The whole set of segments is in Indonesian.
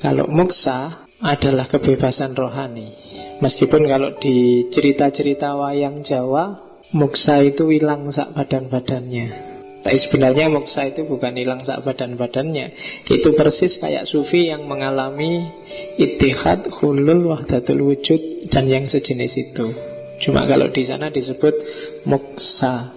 Kalau moksa adalah kebebasan rohani. Meskipun kalau di cerita-cerita wayang Jawa, moksa itu hilang sak badan-badannya. Tapi sebenarnya moksa itu bukan hilang sak badan-badannya. Itu persis kayak sufi yang mengalami ittihad, hulul, wahdatul wujud dan yang sejenis itu. Cuma kalau di sana disebut moksa.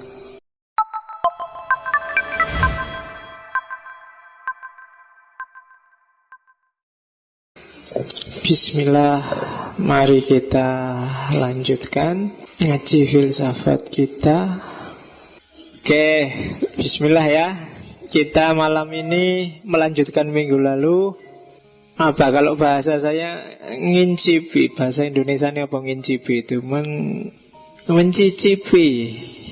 Bismillah, mari kita lanjutkan ngaji filsafat kita. Oke, bismillah ya. Kita malam ini melanjutkan minggu lalu. Apa kalau bahasa saya ngincipi, bahasa Indonesia ini apa ngincipi itu? Mencicipi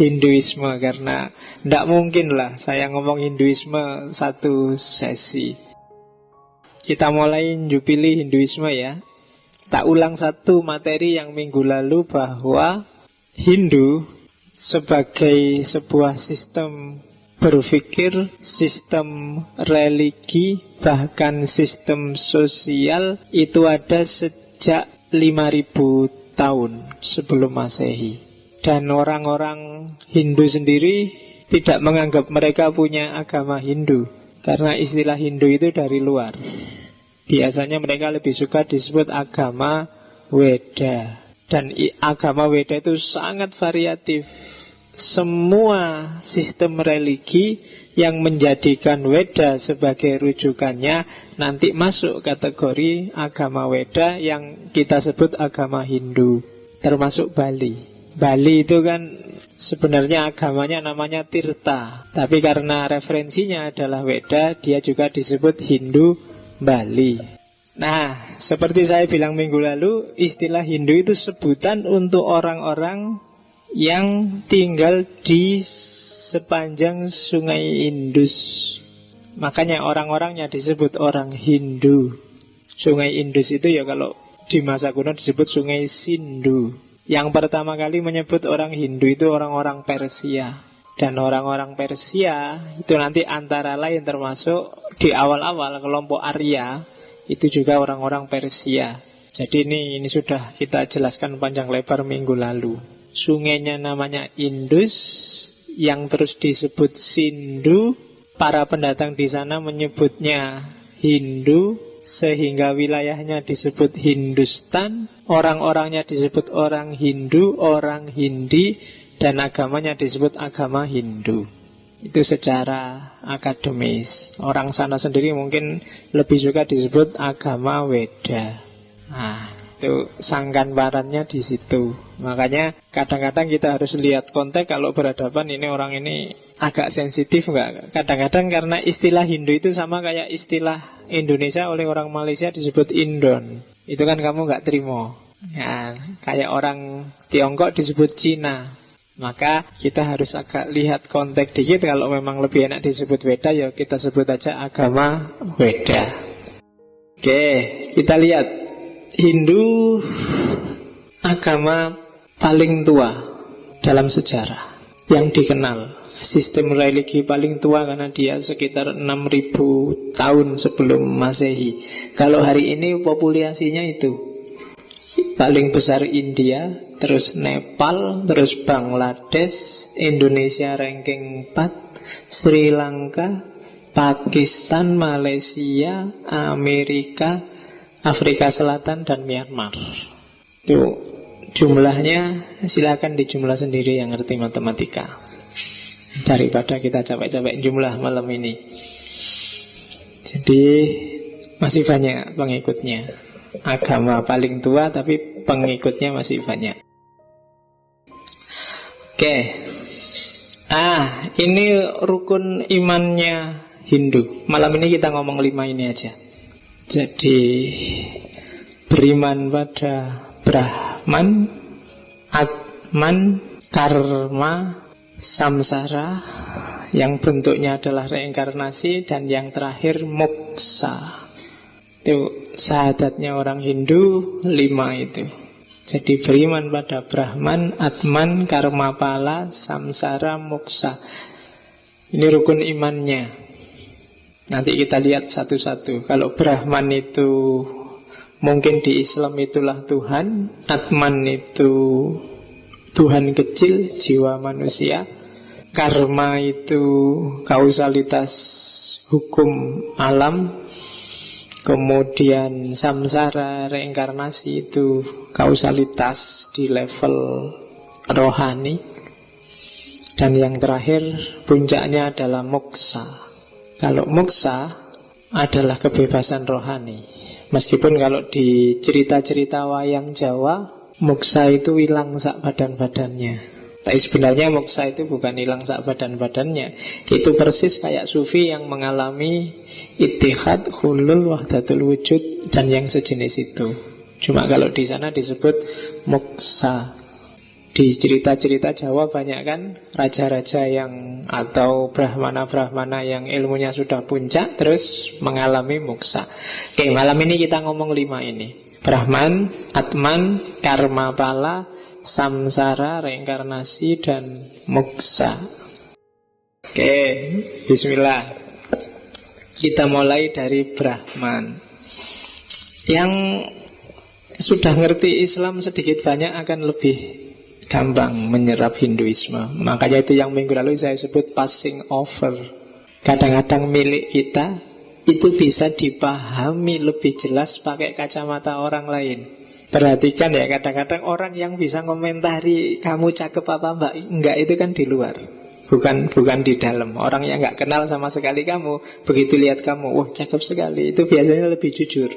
Hinduisme, karena tidak mungkin lah saya ngomong Hinduisme satu sesi. Kita mulai njupili Hinduisme ya. Tak ulang satu materi yang minggu lalu, bahwa Hindu sebagai sebuah sistem berpikir, sistem religi, bahkan sistem sosial itu ada sejak 5000 tahun sebelum Masehi. Dan orang-orang Hindu sendiri tidak menganggap mereka punya agama Hindu, karena istilah Hindu itu dari luar. Biasanya mereka lebih suka disebut agama Weda. Dan agama Weda itu sangat variatif. Semua sistem religi yang menjadikan Weda sebagai rujukannya nanti masuk kategori agama Weda yang kita sebut agama Hindu. Termasuk Bali. Bali itu kan sebenarnya agamanya namanya Tirta, tapi karena referensinya adalah Weda, dia juga disebut Hindu Bali. Nah, seperti saya bilang minggu lalu, istilah Hindu itu sebutan untuk orang-orang yang tinggal di sepanjang sungai Indus. Makanya orang-orangnya disebut orang Hindu. Sungai Indus itu ya kalau di masa kuno disebut sungai Sindhu. Yang pertama kali menyebut orang Hindu itu orang-orang Persia. Dan orang-orang Persia itu nanti antara lain termasuk di awal-awal kelompok Arya, itu juga orang-orang Persia. Jadi ini sudah kita jelaskan panjang lebar minggu lalu. Sungainya namanya Indus, yang terus disebut Sindhu. Para pendatang di sana menyebutnya Hindu, sehingga wilayahnya disebut Hindustan. Orang-orangnya disebut orang Hindu, orang Hindi, dan agamanya disebut agama Hindu. Itu secara akademis. Orang sana sendiri mungkin lebih suka disebut agama Weda. Nah, itu sangkan parannya di situ. Makanya kadang-kadang kita harus lihat konteks kalau berhadapan ini orang ini agak sensitif nggak. Kadang-kadang karena istilah Hindu itu sama kayak istilah Indonesia oleh orang Malaysia disebut Indon. Itu kan kamu nggak terima. Ya, kayak orang Tiongkok disebut Cina. Maka kita harus agak lihat konteks dikit. Kalau memang lebih enak disebut Weda, ya kita sebut aja agama Weda. Oke, kita lihat Hindu agama paling tua dalam sejarah yang dikenal. Sistem religi paling tua karena dia sekitar 6000 tahun sebelum Masehi. Kalau hari ini populasinya itu paling besar India, terus Nepal, terus Bangladesh, Indonesia ranking 4, Sri Lanka, Pakistan, Malaysia, Amerika, Afrika Selatan, dan Myanmar. Itu jumlahnya, silakan dijumlah sendiri yang ngerti matematika, daripada kita capek-capek jumlah malam ini. Jadi masih banyak pengikutnya. Agama paling tua tapi pengikutnya masih banyak. Oke. Ini rukun imannya Hindu. Malam ini kita ngomong 5 ini aja. Jadi beriman pada Brahman, Atman, Karma, Samsara, yang bentuknya adalah reinkarnasi, dan yang terakhir moksa. Itu syahadatnya orang Hindu 5 itu. Jadi beriman pada Brahman, Atman, Karma Pala, Samsara, Moksa. Ini rukun imannya. Nanti kita lihat satu-satu. Kalau Brahman itu mungkin di Islam itulah Tuhan, Atman itu Tuhan kecil, jiwa manusia. Karma itu kausalitas hukum alam. Kemudian samsara, reinkarnasi itu kausalitas di level rohani. Dan yang terakhir puncaknya adalah moksa. Kalau moksa adalah kebebasan rohani. Meskipun kalau di cerita-cerita wayang Jawa, moksa itu hilang sak badan-badannya. Tapi sebenarnya moksa itu bukan hilang sak badan-badannya. Itu persis kayak sufi yang mengalami ittihad, hulul, wahdatul wujud, dan yang sejenis itu. Cuma kalau di sana disebut moksa. Di cerita-cerita Jawa banyak kan raja-raja yang atau brahmana-brahmana yang ilmunya sudah puncak terus mengalami moksa. Oke, malam ini kita ngomong 5 ini. Brahman, Atman, karma pala, samsara, reinkarnasi, dan moksa. Oke, bismillah. Kita mulai dari Brahman. Yang sudah ngerti Islam sedikit banyak akan lebih gampang menyerap Hinduisme. Makanya itu yang minggu lalu saya sebut passing over. Kadang-kadang milik kita itu bisa dipahami lebih jelas pakai kacamata orang lain. Perhatikan ya, kadang-kadang orang yang bisa komentari kamu cakep apa mbak, enggak, itu kan di luar, bukan di dalam. Orang yang enggak kenal sama sekali kamu, begitu lihat kamu, wah cakep sekali, itu biasanya lebih jujur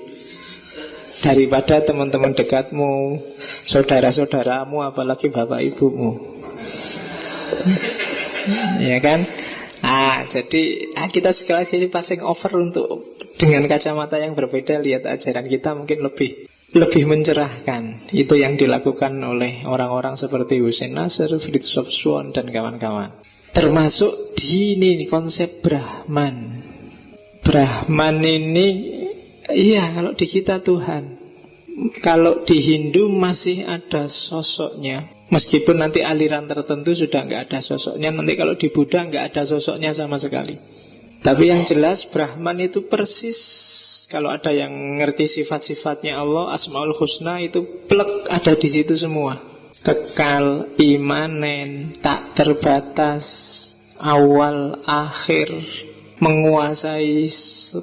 daripada teman-teman dekatmu, saudara-saudaramu, apalagi bapak ibumu. Ya kan? Jadi kita sekali sini passing over untuk dengan kacamata yang berbeda lihat ajaran kita mungkin lebih mencerahkan. Itu yang dilakukan oleh orang-orang seperti Hussein Nasr, Fritjof Swan, dan kawan-kawan. Termasuk di ini konsep Brahman. Brahman ini, iya, kalau di kita Tuhan. Kalau di Hindu masih ada sosoknya. Meskipun nanti aliran tertentu sudah nggak ada sosoknya. Nanti kalau di Buddha nggak ada sosoknya sama sekali. Tapi yang jelas Brahman itu persis, kalau ada yang ngerti sifat-sifatnya Allah, Asmaul Husna itu plek ada di situ semua. Kekal, imanen, tak terbatas, awal, akhir, menguasai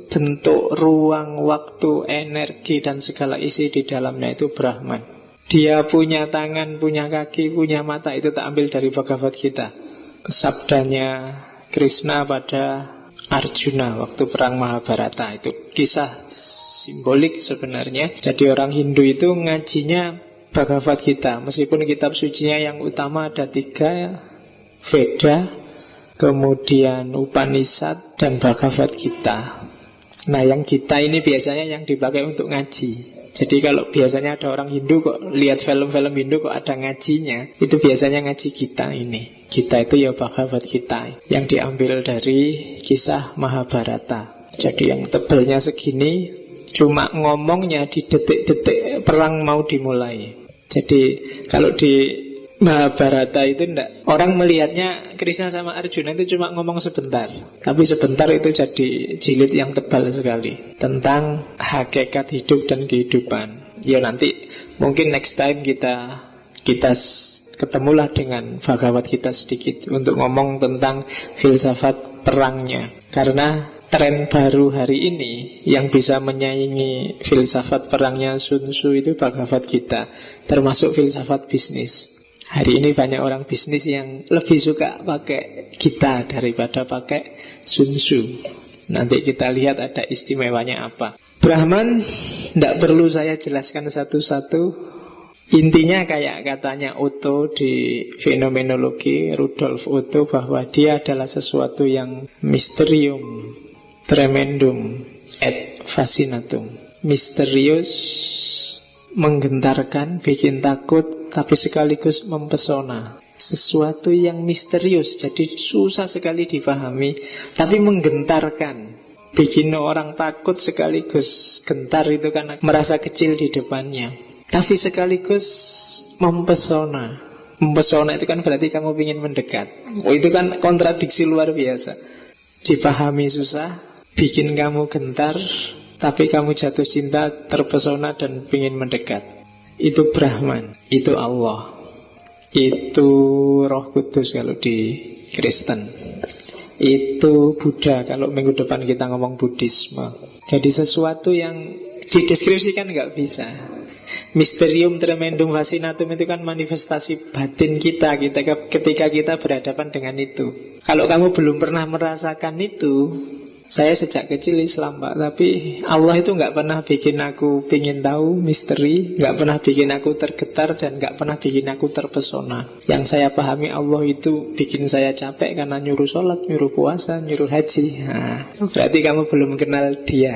bentuk, ruang, waktu, energi, dan segala isi di dalamnya itu Brahman. Dia punya tangan, punya kaki, punya mata. Itu tak ambil dari Bhagavad Gita. Sabdanya Krishna pada Arjuna waktu perang Mahabharata. Itu kisah simbolik sebenarnya. Jadi orang Hindu itu ngajinya Bhagavad Gita. Meskipun kitab sucinya yang utama ada 3, Veda, kemudian Upanishad, dan Bhagavad Gita. Nah yang Gita ini biasanya yang dipakai untuk ngaji. Jadi kalau biasanya ada orang Hindu kok lihat film-film Hindu kok ada ngajinya, itu biasanya ngaji Gita ini. Gita itu ya Bhagavad Gita yang diambil dari kisah Mahabharata. Jadi yang tebelnya segini, cuma ngomongnya di detik-detik perang mau dimulai. Jadi kalau di Mahabharata itu enggak, orang melihatnya Krishna sama Arjuna itu cuma ngomong sebentar. Tapi sebentar itu jadi jilid yang tebal sekali tentang hakikat hidup dan kehidupan. Ya nanti mungkin next time kita ketemulah dengan Bhagavad Gita sedikit untuk ngomong tentang filsafat perangnya. Karena tren baru hari ini yang bisa menyaingi filsafat perangnya Sun Tzu itu Bhagavad Gita, termasuk filsafat bisnis. Hari ini banyak orang bisnis yang lebih suka pakai Gita daripada pakai Sun Tzu. Nanti kita lihat ada istimewanya apa. Brahman tidak perlu saya jelaskan satu-satu. Intinya kayak katanya Otto di fenomenologi, Rudolf Otto, bahwa dia adalah sesuatu yang mysterium, tremendum, et fascinatum. Misterius, menggentarkan, bikin takut, tapi sekaligus mempesona. Sesuatu yang misterius, jadi susah sekali dipahami, tapi menggentarkan, bikin orang takut sekaligus gentar. Itu kan merasa kecil di depannya, tapi sekaligus mempesona. Mempesona itu kan berarti kamu ingin mendekat. Itu kan kontradiksi luar biasa. Dipahami susah, bikin kamu gentar, tapi kamu jatuh cinta, terpesona dan ingin mendekat. Itu Brahman, itu Allah, itu Roh Kudus kalau di Kristen, itu Buddha kalau minggu depan kita ngomong Buddhisme. Jadi sesuatu yang dideskripsikan nggak bisa. Mysterium tremendum fascinatum itu kan manifestasi batin kita ketika kita berhadapan dengan itu. Kalau kamu belum pernah merasakan itu, saya sejak kecil Islam Pak, tapi Allah itu nggak pernah bikin aku pingin tahu misteri, nggak pernah bikin aku tergetar, dan nggak pernah bikin aku terpesona. Yang saya pahami, Allah itu bikin saya capek karena nyuruh sholat, nyuruh puasa, nyuruh haji. Nah, berarti kamu belum kenal Dia.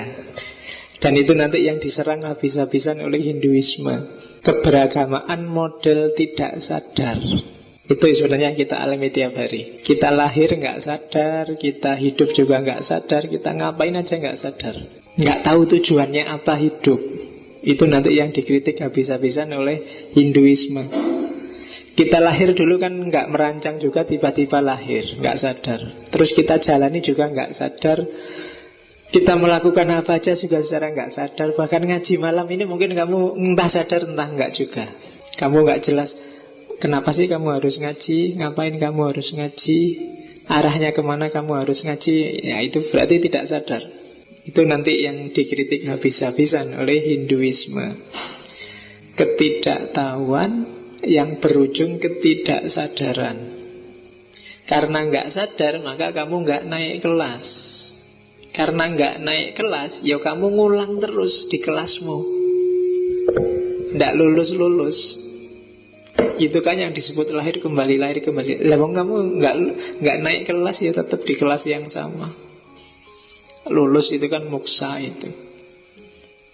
Dan itu nanti yang diserang habis-habisan oleh Hinduisme, keberagamaan model tidak sadar. Itu sebenarnya kita alami tiap hari. Kita lahir nggak sadar, kita hidup juga nggak sadar, kita ngapain aja nggak sadar, nggak tahu tujuannya apa hidup. Itu nanti yang dikritik habis-habisan oleh Hinduisme. Kita lahir dulu kan nggak merancang juga, tiba-tiba lahir, nggak sadar. Terus kita jalani juga nggak sadar. Kita melakukan apa aja juga secara nggak sadar. Bahkan ngaji malam ini mungkin kamu entah sadar entah nggak juga. Kamu nggak jelas kenapa sih kamu harus ngaji, ngapain kamu harus ngaji, arahnya kemana kamu harus ngaji. Ya itu berarti tidak sadar. Itu nanti yang dikritik habis-habisan oleh Hinduisme. Ketidaktahuan yang berujung ketidaksadaran. Karena nggak sadar maka kamu nggak naik kelas. Karena nggak naik kelas, ya kamu ngulang terus di kelasmu, nggak lulus-lulus. Itu kan yang disebut lahir kembali, lahir kembali. Lawang kamu nggak naik kelas, ya tetap di kelas yang sama. Lulus itu kan muksa itu,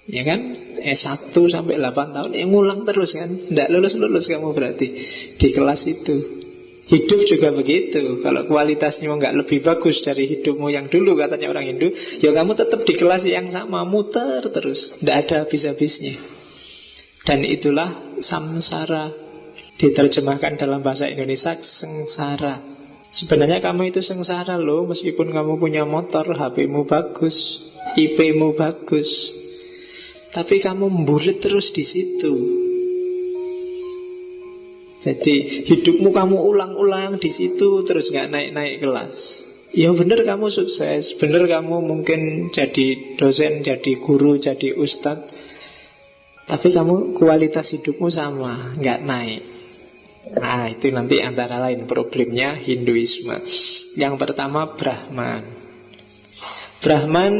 ya kan? S1 sampai 8 tahun, ya ngulang terus kan, nggak lulus-lulus kamu berarti di kelas itu. Hidup juga begitu. Kalau kualitasnya nggak lebih bagus dari hidupmu yang dulu, katanya orang Hindu, ya kamu tetap di kelas yang sama, muter terus, nggak ada habis-habisnya. Dan itulah samsara. Diterjemahkan dalam bahasa Indonesia sengsara. Sebenarnya kamu itu sengsara loh, meskipun kamu punya motor, HP-mu bagus, IP-mu bagus, tapi kamu membulet terus di situ. Jadi hidupmu kamu ulang-ulang di situ terus, nggak naik-naik kelas. Ya bener kamu sukses, bener kamu mungkin jadi dosen, jadi guru, jadi ustadz, tapi kamu kualitas hidupmu sama, nggak naik. Nah itu nanti antara lain problemnya Hinduisme. Yang pertama Brahman. Brahman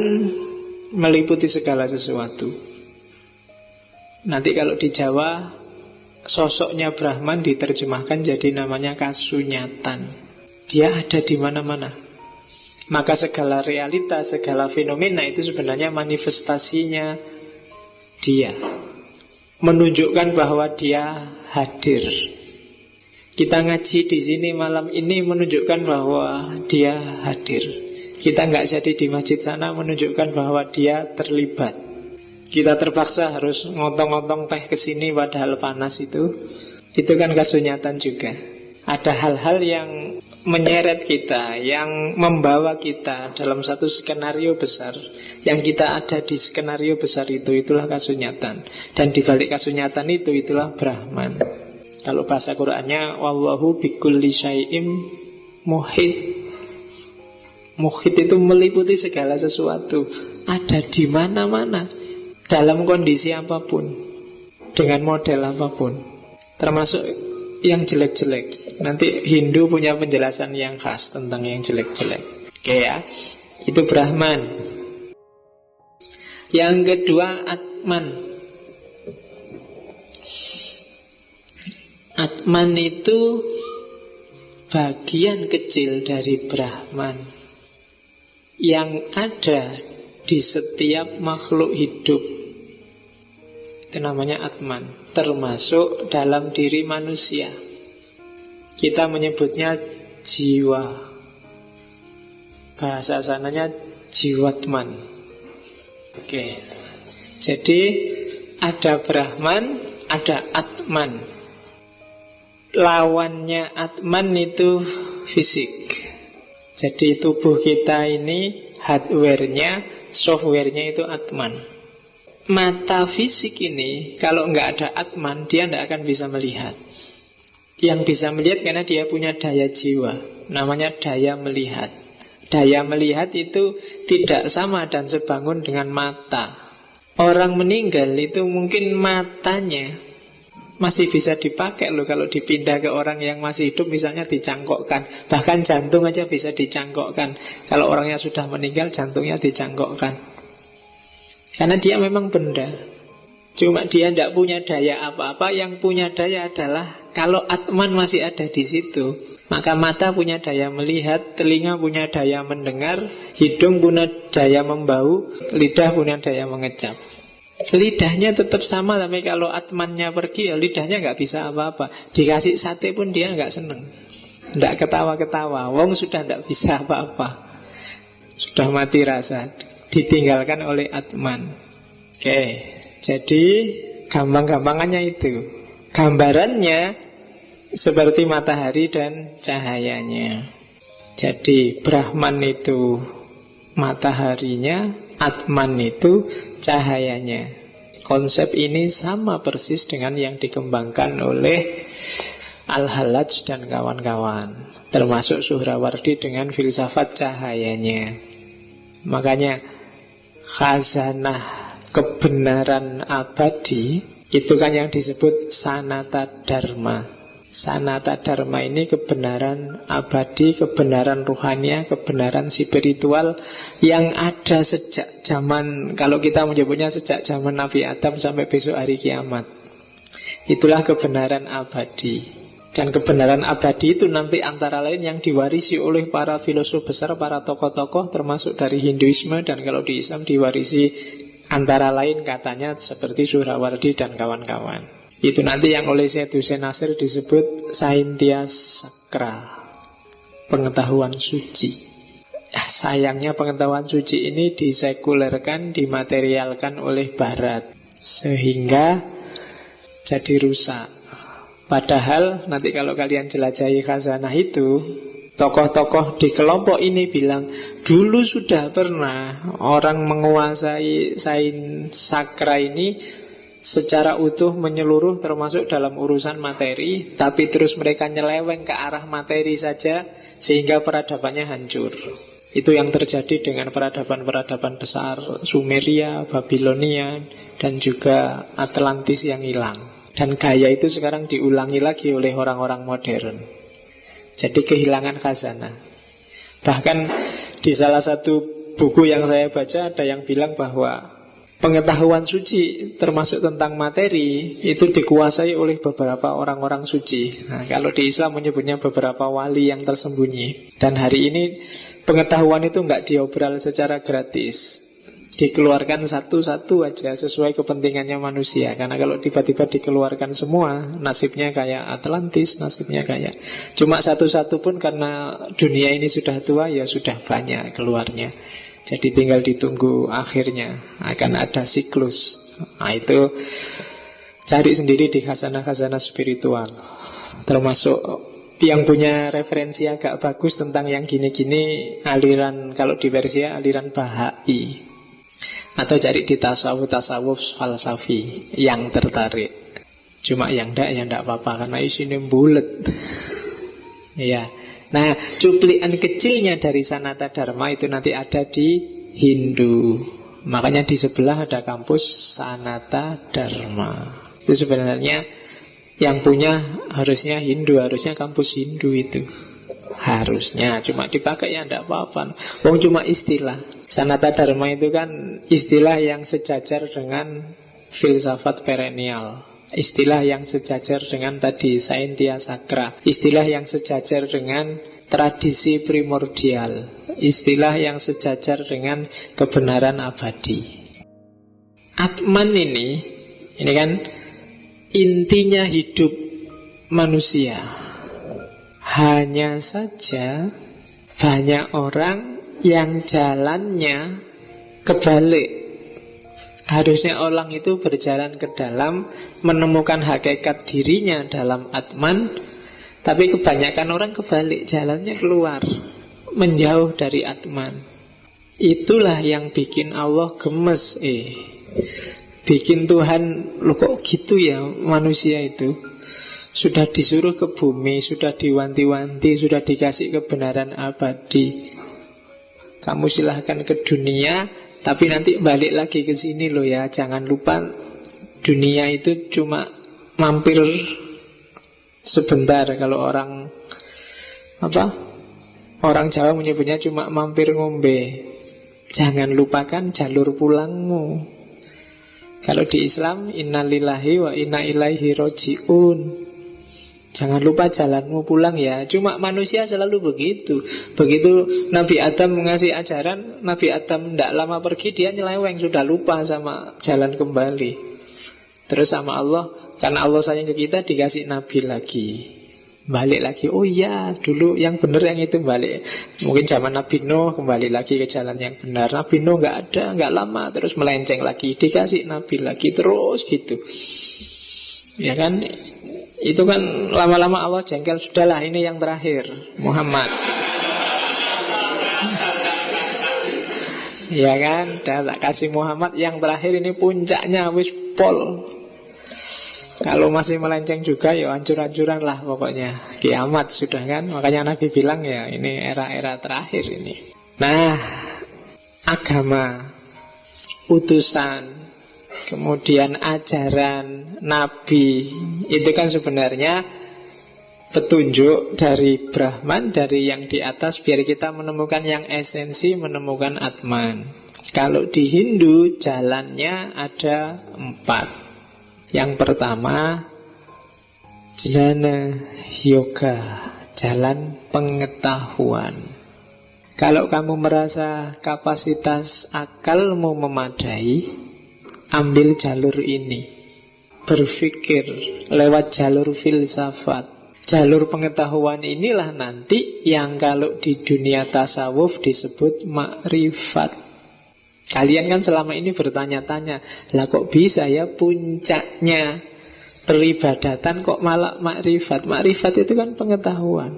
meliputi segala sesuatu. Nanti kalau di Jawa sosoknya Brahman diterjemahkan jadi namanya kasunyatan. Dia ada di mana-mana. Maka segala realita, segala fenomena itu sebenarnya manifestasinya Dia, menunjukkan bahwa Dia hadir. Kita ngaji di sini malam ini menunjukkan bahwa Dia hadir. Kita nggak jadi di masjid sana menunjukkan bahwa Dia terlibat. Kita terpaksa harus ngontong-ngontong teh ke sini padahal panas itu kan kasunyatan juga. Ada hal-hal yang menyeret kita, yang membawa kita dalam satu skenario besar. Yang kita ada di skenario besar itu, itulah kasunyatan. Dan di balik kasunyatan itu, itulah Brahman. Kalau bahasa Qur'annya wallahu bikulli syai'im muhit. Muhit itu meliputi segala sesuatu, ada di mana-mana, dalam kondisi apapun, dengan model apapun, termasuk yang jelek-jelek. Nanti Hindu punya penjelasan yang khas tentang yang jelek-jelek. Oke ya, itu Brahman. Yang kedua Atman. Atman itu bagian kecil dari Brahman yang ada di setiap makhluk hidup. Itu namanya Atman, termasuk dalam diri manusia. Kita menyebutnya jiwa. Bahasa sananya jiwatman. Oke. Jadi ada Brahman, ada Atman. Lawannya Atman itu fisik. Jadi tubuh kita ini hardware-nya, software-nya itu Atman. Mata fisik ini kalau nggak ada Atman, dia nggak akan bisa melihat. Yang bisa melihat karena dia punya daya jiwa, namanya daya melihat. Daya melihat itu tidak sama dan sebangun dengan mata. Orang meninggal itu mungkin matanya masih bisa dipakai loh. Kalau dipindah ke orang yang masih hidup, misalnya dicangkokkan. Bahkan jantung aja bisa dicangkokkan. Kalau orangnya sudah meninggal, jantungnya dicangkokkan. Karena dia memang benda. Cuma dia tidak punya daya apa-apa. Yang punya daya adalah kalau Atman masih ada di situ, maka mata punya daya melihat, telinga punya daya mendengar, hidung punya daya membau, lidah punya daya mengecap. Lidahnya tetap sama, tapi kalau Atmannya pergi, ya lidahnya nggak bisa apa-apa. Dikasih sate pun dia nggak seneng, nggak ketawa-ketawa. Wong sudah nggak bisa apa-apa, sudah mati rasa, ditinggalkan oleh Atman. Oke, jadi gampang-gampangannya itu. Gambarannya seperti matahari dan cahayanya. Jadi Brahman itu mataharinya, Atman itu cahayanya. Konsep ini sama persis dengan yang dikembangkan oleh Al-Hallaj dan kawan-kawan, termasuk Suhrawardi dengan filsafat cahayanya. Makanya khazanah kebenaran abadi itu kan yang disebut Sanata Dharma. Sanata Dharma ini kebenaran abadi, kebenaran ruhania, kebenaran spiritual yang ada sejak zaman, kalau kita menyebutnya sejak zaman Nabi Adam sampai besok hari kiamat. Itulah kebenaran abadi. Dan kebenaran abadi itu nanti antara lain yang diwarisi oleh para filosof besar, para tokoh-tokoh termasuk dari Hinduisme, dan kalau di Islam diwarisi antara lain katanya seperti Suhrawardi dan kawan-kawan. Itu nanti yang oleh Syed Hussein Nasir disebut Saintia Sakra, pengetahuan suci. Sayangnya pengetahuan suci ini disekulerkan, dimaterialkan oleh Barat, sehingga jadi rusak. Padahal nanti kalau kalian jelajahi khazanah itu, tokoh-tokoh di kelompok ini bilang, dulu sudah pernah orang menguasai sains sakra ini secara utuh menyeluruh termasuk dalam urusan materi, tapi terus mereka nyeleweng ke arah materi saja sehingga peradabannya hancur. Itu yang terjadi dengan peradaban-peradaban besar Sumeria, Babilonia, dan juga Atlantis yang hilang. Dan gaya itu sekarang diulangi lagi oleh orang-orang modern. Jadi kehilangan khazanah. Bahkan di salah satu buku yang saya baca ada yang bilang bahwa pengetahuan suci termasuk tentang materi itu dikuasai oleh beberapa orang-orang suci. Nah, kalau di Islam menyebutnya beberapa wali yang tersembunyi. Dan hari ini pengetahuan itu nggak diobral secara gratis, dikeluarkan satu-satu aja sesuai kepentingannya manusia. Karena kalau tiba-tiba dikeluarkan semua, nasibnya kayak Atlantis, nasibnya kayak. Cuma satu-satu pun karena dunia ini sudah tua, ya sudah banyak keluarnya. Jadi tinggal ditunggu akhirnya akan ada siklus. Nah itu cari sendiri di khazanah-khazanah spiritual. Termasuk yang punya referensi agak bagus tentang yang gini-gini, aliran, kalau di Persia aliran Bahai. Atau cari di tasawuf falsafi yang tertarik. Cuma yang enggak, ya enggak apa-apa, karena isinya bulet. Ya. Nah, cuplikan kecilnya dari Sanata Dharma itu nanti ada di Hindu. Makanya di sebelah ada kampus Sanata Dharma. Itu sebenarnya yang punya harusnya Hindu, harusnya kampus Hindu itu. Harusnya, cuma dipakai ya enggak apa-apa. Wong cuma istilah. Sanata Dharma itu kan istilah yang sejajar dengan filsafat perennial. Istilah yang sejajar dengan tadi Saintia Sakra. Istilah yang sejajar dengan tradisi primordial. Istilah yang sejajar dengan kebenaran abadi. Atman ini kan intinya hidup manusia. Hanya saja banyak orang yang jalannya kebalik. Harusnya orang itu berjalan ke dalam, menemukan hakikat dirinya dalam Atman. Tapi kebanyakan orang kebalik, jalannya keluar, menjauh dari Atman. Itulah yang bikin Allah gemes. Bikin Tuhan, loh kok gitu ya manusia itu. Sudah disuruh ke bumi, sudah diwanti-wanti, sudah dikasih kebenaran abadi. Kamu silahkan ke dunia, tapi nanti balik lagi ke sini loh ya. Jangan lupa dunia itu cuma mampir sebentar. Kalau orang Jawa menyebutnya cuma mampir ngombe. Jangan lupakan jalur pulangmu. Kalau di Islam, innalillahi wa inna ilaihi roji'un. Jangan lupa jalanmu pulang ya. Cuma manusia selalu begitu. Begitu Nabi Adam mengasih ajaran, Nabi Adam tidak lama pergi, dia nyeleweng, sudah lupa sama jalan kembali. Terus sama Allah, karena Allah sayang ke kita, dikasih Nabi lagi. Balik lagi, oh iya dulu yang benar yang itu balik. Mungkin zaman Nabi Nuh kembali lagi ke jalan yang benar. Nabi Nuh nggak ada, nggak lama, terus melenceng lagi, dikasih Nabi lagi, terus gitu. Ya kan, itu kan lama-lama Allah jengkel. Sudahlah, ini yang terakhir, Muhammad. Ya kan, dah tak kasih Muhammad yang terakhir, ini puncaknya, wis pol. Kalau masih melenceng juga ya hancur-hancuran lah pokoknya. Kiamat sudah kan. Makanya Nabi bilang ya ini era-era terakhir ini. Nah, agama, utusan, kemudian ajaran Nabi, itu kan sebenarnya petunjuk dari Brahman, dari yang di atas, biar kita menemukan yang esensi, menemukan Atman. Kalau di Hindu jalannya ada 4. Yang pertama, jnana yoga, jalan pengetahuan. Kalau kamu merasa kapasitas akalmu memadai, ambil jalur ini. Berpikir lewat jalur filsafat. Jalur pengetahuan inilah nanti yang kalau di dunia tasawuf disebut makrifat. Kalian kan selama ini bertanya-tanya, lah kok bisa ya puncaknya peribadatan kok malah makrifat. Makrifat itu kan pengetahuan.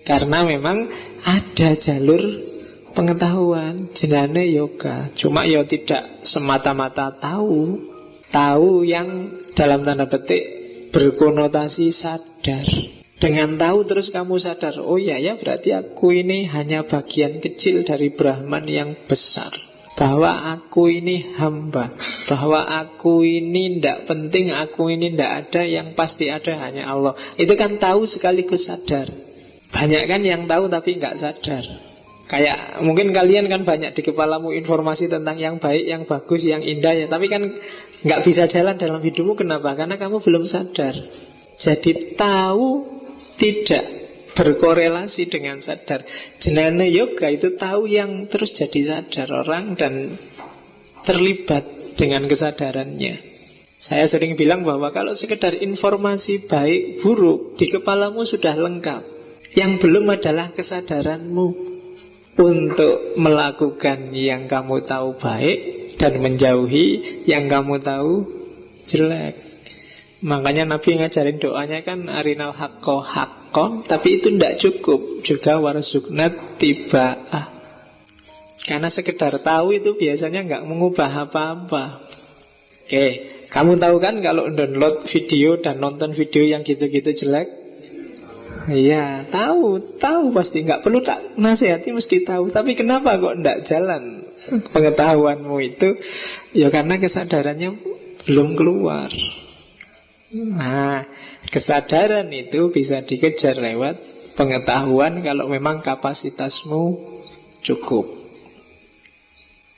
Karena memang ada jalur pengetahuan, jnana yoga. Cuma ya tidak semata-mata tahu yang dalam tanda petik berkonotasi sadar. Dengan tahu terus kamu sadar, oh ya berarti aku ini hanya bagian kecil dari Brahman yang besar. Bahwa aku ini hamba, bahwa aku ini tidak penting, aku ini tidak ada, yang pasti ada hanya Allah. Itu kan tahu sekaligus sadar. Banyak kan yang tahu tapi nggak sadar. Kayak mungkin kalian kan banyak di kepalamu informasi tentang yang baik, yang bagus, yang indah ya, tapi kan nggak bisa jalan dalam hidupmu. Kenapa? Karena kamu belum sadar. Jadi tahu tidak berkorelasi dengan sadar. Jnana yoga itu tahu yang terus jadi sadar orang dan terlibat dengan kesadarannya. Saya sering bilang bahwa kalau sekedar informasi baik buruk di kepalamu sudah lengkap, yang belum adalah kesadaranmu untuk melakukan yang kamu tahu baik dan menjauhi yang kamu tahu jelek. Makanya Nabi ngajarin doanya kan arinal haqqo haqqon, tapi itu tidak cukup. Juga warzuqnat tiba'ah. Karena sekedar tahu itu biasanya nggak mengubah apa-apa. Oke, kamu tahu kan kalau download video dan nonton video yang gitu-gitu jelek? Iya, tahu pasti, nggak perlu tak nasihati, mesti tahu. Tapi kenapa kok nggak jalan pengetahuanmu itu? Ya karena kesadarannya belum keluar. Nah, kesadaran itu bisa dikejar lewat pengetahuan kalau memang kapasitasmu cukup.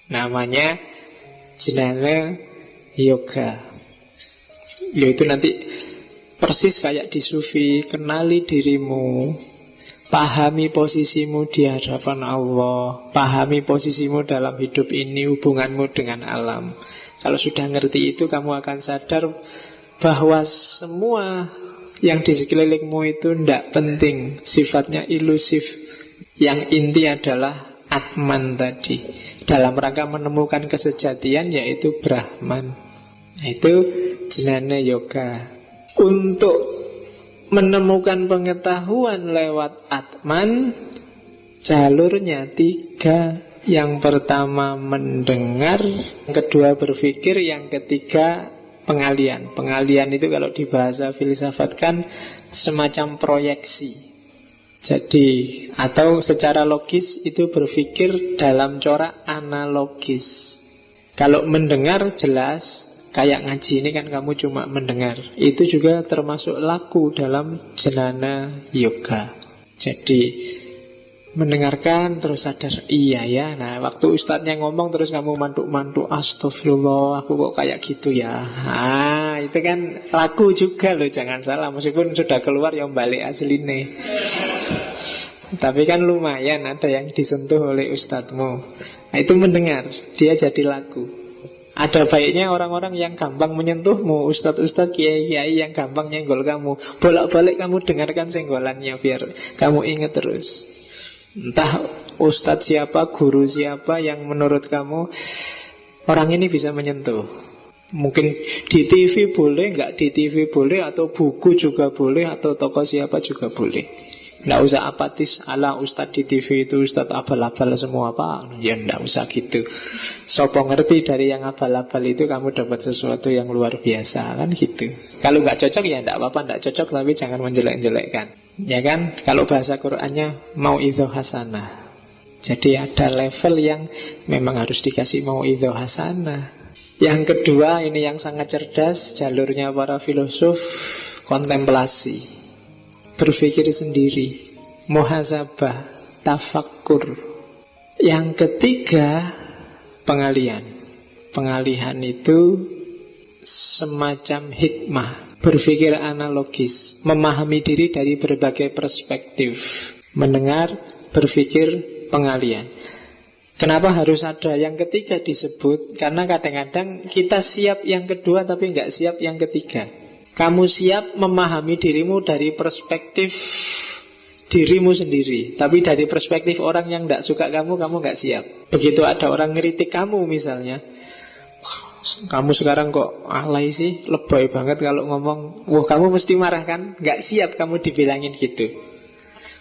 Namanya jnana yoga. Yaitu nanti persis kayak di sufi, kenali dirimu, pahami posisimu di hadapan Allah, pahami posisimu dalam hidup ini, hubunganmu dengan alam. Kalau sudah ngerti itu, kamu akan sadar bahwa semua yang di sekelilingmu itu tidak penting, sifatnya ilusif. Yang inti adalah Atman tadi, dalam rangka menemukan kesejatian, yaitu Brahman. Itu jnana yoga. Untuk menemukan pengetahuan lewat Atman, jalurnya 3. Yang pertama mendengar, yang kedua berpikir, yang ketiga pengalian. Pengalian itu kalau di bahasa filsafat kan semacam proyeksi. Jadi, atau secara logis itu berpikir dalam corak analogis. Kalau mendengar jelas, kayak ngaji ini kan kamu cuma mendengar. Itu juga termasuk laku dalam jnana yoga. Jadi mendengarkan terus sadar, iya ya. Nah, waktu ustadznya ngomong terus kamu mantuk-mantuk, astagfirullah, aku kok kayak gitu ya. Ah, itu kan laku juga loh, jangan salah. Meskipun sudah keluar yang balik aslinya. Tapi kan lumayan ada yang disentuh oleh ustadzmu. Nah, itu mendengar, dia jadi laku. Ada baiknya orang-orang yang gampang menyentuhmu, ustadz-ustadz, kiai-kiai yang gampang nyenggol kamu, bolak-balik kamu dengarkan senggolannya biar kamu ingat terus. Entah ustadz siapa, guru siapa yang menurut kamu orang ini bisa menyentuh. Mungkin di TV boleh, nggak di TV boleh, atau buku juga boleh, atau tokoh siapa juga boleh. Nggak usah apatis ala ustadz di TV itu ustadz abal-abal semua apa. Ya nggak usah gitu. Sopo ngerti dari yang abal-abal itu kamu dapat sesuatu yang luar biasa, kan gitu. Kalau nggak cocok ya nggak apa-apa, nggak cocok, tapi jangan menjelek-jelekkan. Ya kan, kalau bahasa Qur'annya mau'idhah hasanah. Jadi ada level yang memang harus dikasih mau'idhah hasanah. Yang kedua, ini yang sangat cerdas, jalurnya para filosof, kontemplasi, berpikir sendiri, muhasabah, tafakkur. Yang ketiga, pengalihan. Pengalihan itu semacam hikmah, berpikir analogis, memahami diri dari berbagai perspektif. Mendengar, berpikir, pengalihan. Kenapa harus ada yang ketiga disebut? Karena kadang-kadang kita siap yang kedua tapi nggak siap yang ketiga. Kamu siap memahami dirimu dari perspektif dirimu sendiri, tapi dari perspektif orang yang tidak suka kamu nggak siap. Begitu ada orang ngeritik kamu misalnya, kamu sekarang kok alay sih, lebay banget kalau ngomong, wah kamu mesti marah kan? Nggak siap kamu dibilangin gitu.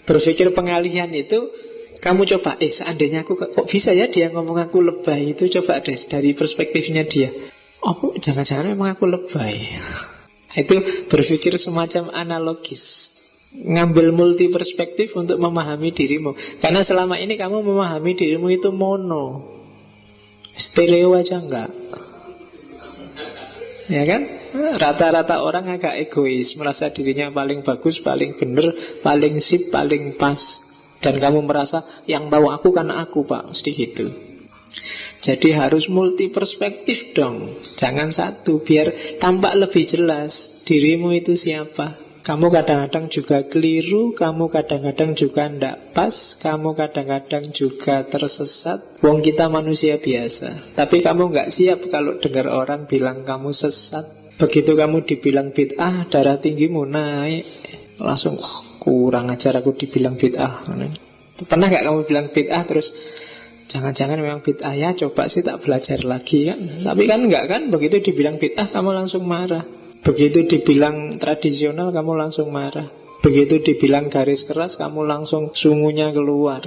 Berpikir pengalihan itu, kamu coba, seandainya aku, kok bisa ya dia ngomong aku lebay, itu coba deh dari perspektifnya dia. Oh, jangan-jangan memang aku lebay. Itu berpikir semacam analogis, ngambil multi perspektif untuk memahami dirimu. Karena selama ini kamu memahami dirimu itu mono, stereo aja enggak. Ya kan? Rata-rata orang agak egois, merasa dirinya paling bagus, paling benar, paling sip, paling pas. Dan kamu merasa yang tahu aku karena aku, Pak, mesti gitu. Jadi harus multi perspektif dong. Jangan satu, biar tampak lebih jelas dirimu itu siapa. Kamu kadang-kadang juga keliru, kamu kadang-kadang juga ndak pas, kamu kadang-kadang juga tersesat. Wong kita manusia biasa. Tapi kamu nggak siap kalau dengar orang bilang kamu sesat. Begitu kamu dibilang bid'ah, darah tinggimu naik, langsung kurang ajar aku dibilang bid'ah. Pernah nggak kamu bilang bid'ah terus jangan-jangan memang bid'ah ya, coba sih tak belajar lagi kan. Tapi kan enggak kan, begitu dibilang bid'ah kamu langsung marah. Begitu dibilang tradisional kamu langsung marah. Begitu dibilang garis keras kamu langsung sungunya keluar.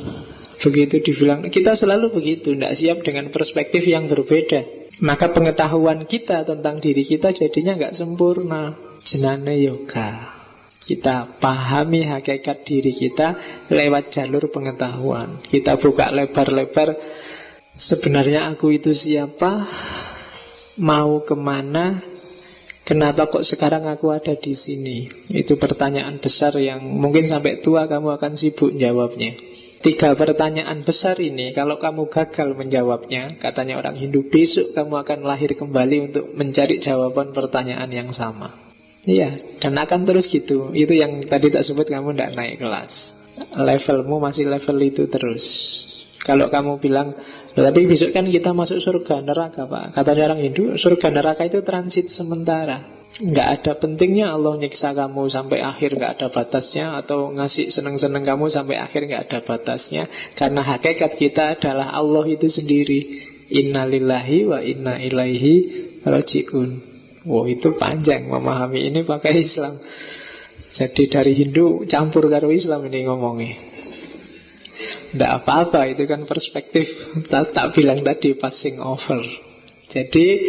Begitu dibilang, kita selalu begitu, tidak siap dengan perspektif yang berbeda. Maka pengetahuan kita tentang diri kita jadinya nggak sempurna. Jnana yoga, kita pahami hakikat diri kita lewat jalur pengetahuan. Kita buka lebar-lebar, sebenarnya aku itu siapa, mau kemana, kenapa kok sekarang aku ada di sini. Itu pertanyaan besar yang mungkin sampai tua kamu akan sibuk jawabnya. 3 pertanyaan besar ini, kalau kamu gagal menjawabnya, katanya orang Hindu, besok kamu akan lahir kembali untuk mencari jawaban pertanyaan yang sama. Iya, dan akan terus gitu. Itu yang tadi tak sebut, kamu tidak naik kelas. Levelmu masih level itu terus. Kalau kamu bilang, tapi besok kan kita masuk surga neraka, Pak. Katanya orang Hindu, surga neraka itu transit sementara. Nggak ada pentingnya Allah nyiksa kamu sampai akhir, nggak ada batasnya. Atau ngasih seneng-seneng kamu sampai akhir, nggak ada batasnya. Karena hakikat kita adalah Allah itu sendiri. Inna lillahi wa inna ilaihi raji'un. Wow, itu panjang memahami ini pakai Islam. Jadi dari Hindu campur karo Islam ini ngomongnya. Tidak apa-apa, itu kan perspektif. Tak bilang tadi passing over. Jadi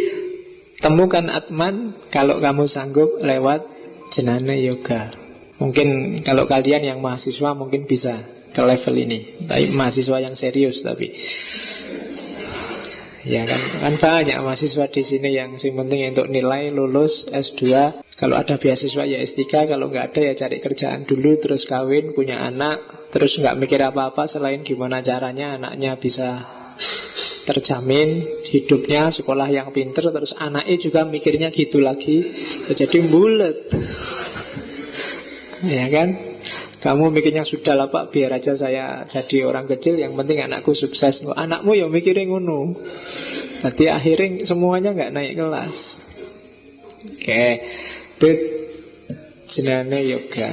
temukan Atman kalau kamu sanggup lewat Jnana Yoga. Mungkin kalau kalian yang mahasiswa mungkin bisa ke level ini. Tapi mahasiswa yang serius tapi. Ya kan banyak mahasiswa di sini yang sing penting untuk nilai lulus S2. Kalau ada beasiswa ya S3, kalau nggak ada ya cari kerjaan dulu, terus kawin, punya anak, terus nggak mikir apa-apa selain gimana caranya anaknya bisa terjamin hidupnya, sekolah yang pinter, terus anaknya juga mikirnya gitu lagi, jadi bulet. Ya kan? Kamu mikirnya sudah lah Pak, biar aja saya jadi orang kecil, yang penting anakku sukses. Anakmu ya mikirin ngono. Jadi akhirnya semuanya nggak naik kelas. Oke, itu Jnana Yoga.